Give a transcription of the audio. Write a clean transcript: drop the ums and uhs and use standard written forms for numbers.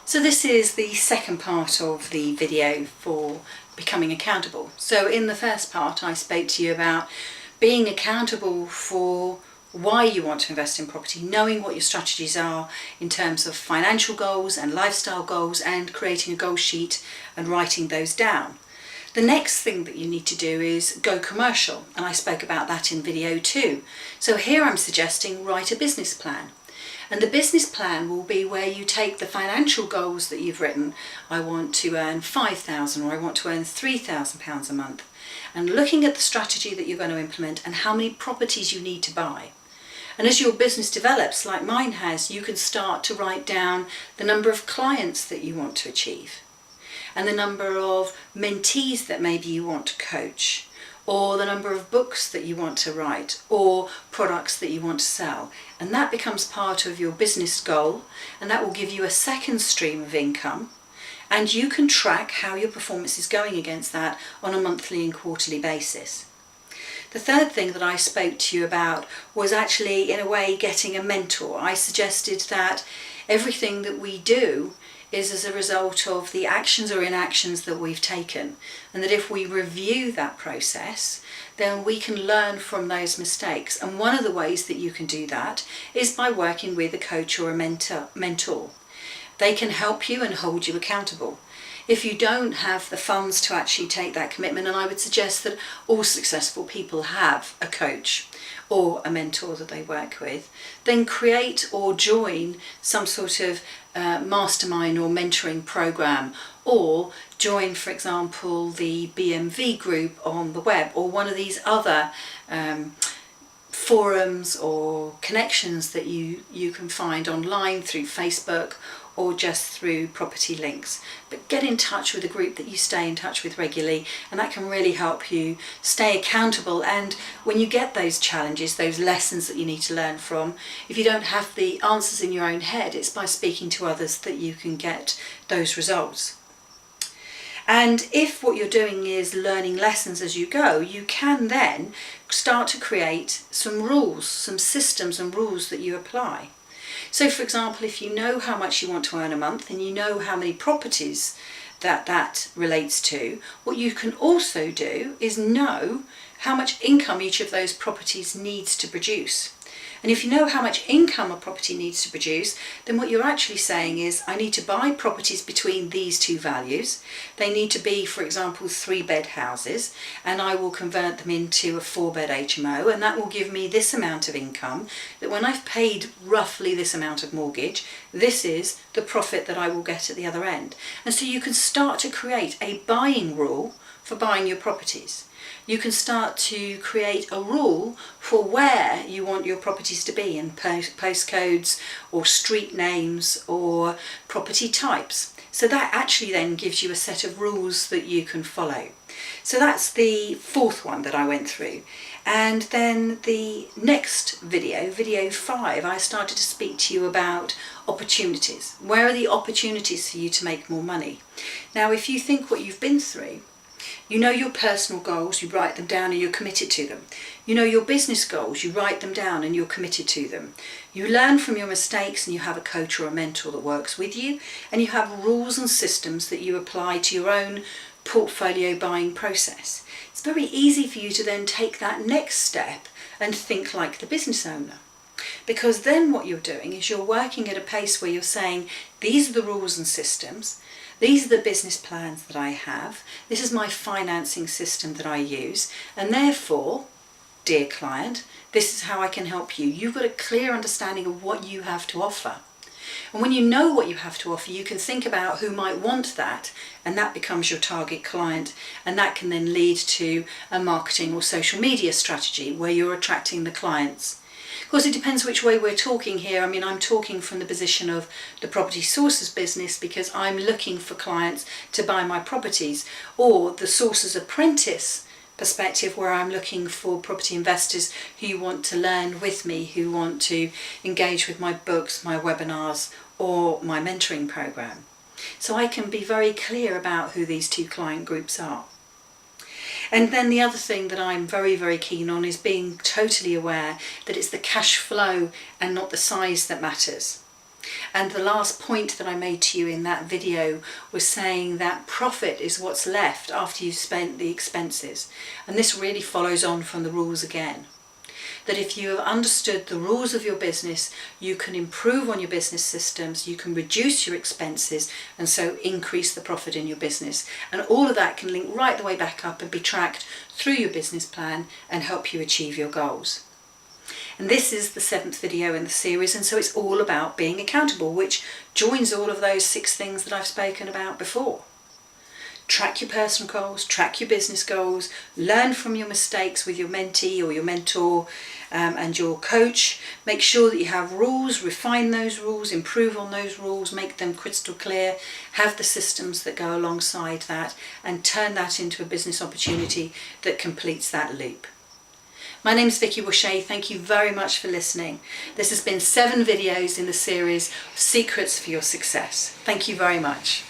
So this is the second part of the video for becoming accountable. So in the first part I spoke to you about being accountable for why you want to invest in property, knowing what your strategies are in terms of financial goals and lifestyle goals, and creating a goal sheet and writing those down. The next thing that you need to do is go commercial, and I spoke about that in video 2. So here I'm suggesting write a business plan. And the business plan will be where you take the financial goals that you've written. I want to earn £5,000 or I want to earn £3,000 a month. And looking at the strategy that you're going to implement and how many properties you need to buy. And as your business develops, like mine has, you can start to write down the number of clients that you want to achieve. And the number of mentees that maybe you want to coach. Or the number of books that you want to write, or products that you want to sell. And that becomes part of your business goal, and that will give you a second stream of income, and you can track how your performance is going against that on a monthly and quarterly basis. The third thing that I spoke to you about was actually, in a way, getting a mentor. I suggested that everything that we do is as a result of the actions or inactions that we've taken, and that if we review that process, then we can learn from those mistakes. And one of the ways that you can do that is by working with a coach or a mentor. They can help you and hold you accountable. If you don't have the funds to actually take that commitment, and I would suggest that all successful people have a coach or a mentor that they work with, then create or join some sort of mastermind or mentoring program, or join, for example, the BMV group on the web, or one of these other forums or connections that you can find online through Facebook or just through property links. But get in touch with a group that you stay in touch with regularly, and that can really help you stay accountable. And when you get those challenges, those lessons that you need to learn from, if you don't have the answers in your own head, it's by speaking to others that you can get those results. And if what you're doing is learning lessons as you go, you can then start to create some rules, some systems and rules that you apply. So for example, if you know how much you want to earn a month and you know how many properties that relates to, what you can also do is know how much income each of those properties needs to produce. And if you know how much income a property needs to produce, then what you're actually saying is, I need to buy properties between these two values. They need to be, for example, 3-bed houses, and I will convert them into a 4-bed HMO, and that will give me this amount of income, that when I've paid roughly this amount of mortgage, this is the profit that I will get at the other end. And so you can start to create a buying rule for buying your properties. You can start to create a rule for where you want your properties to be, in postcodes or street names or property types. So that actually then gives you a set of rules that you can follow. So that's the fourth one that I went through. And then the next video, video 5, I started to speak to you about opportunities. Where are the opportunities for you to make more money? Now, if you think what you've been through, you know your personal goals, you write them down and you're committed to them. You know your business goals, you write them down and you're committed to them. You learn from your mistakes and you have a coach or a mentor that works with you, and you have rules and systems that you apply to your own portfolio buying process. It's very easy for you to then take that next step and think like the business owner. Because then what you're doing is you're working at a pace where you're saying, these are the rules and systems, these are the business plans that I have, this is my financing system that I use, and therefore, dear client, this is how I can help you. You've got a clear understanding of what you have to offer. And when you know what you have to offer, you can think about who might want that, and that becomes your target client, and that can then lead to a marketing or social media strategy where you're attracting the clients. Of course, it depends which way we're talking here. I mean, I'm talking from the position of the property sources business because I'm looking for clients to buy my properties, or the sources apprentice perspective where I'm looking for property investors who want to learn with me, who want to engage with my books, my webinars, or my mentoring program. So I can be very clear about who these two client groups are. And then the other thing that I'm very, very keen on is being totally aware that it's the cash flow and not the size that matters. And the last point that I made to you in that video was saying that profit is what's left after you've spent the expenses. And this really follows on from the rules again. That if you have understood the rules of your business, you can improve on your business systems, you can reduce your expenses, and so increase the profit in your business. And all of that can link right the way back up and be tracked through your business plan and help you achieve your goals. And this is the 7th video in the series, and so it's all about being accountable, which joins all of those 6 things that I've spoken about before. Track your personal goals, track your business goals, learn from your mistakes with your mentee or your mentor and your coach. Make sure that you have rules, refine those rules, improve on those rules, make them crystal clear, have the systems that go alongside that, and turn that into a business opportunity that completes that loop. My name is Vicki Wusche. Thank you very much for listening. This has been 7 videos in the series Secrets for Your Success. Thank you very much.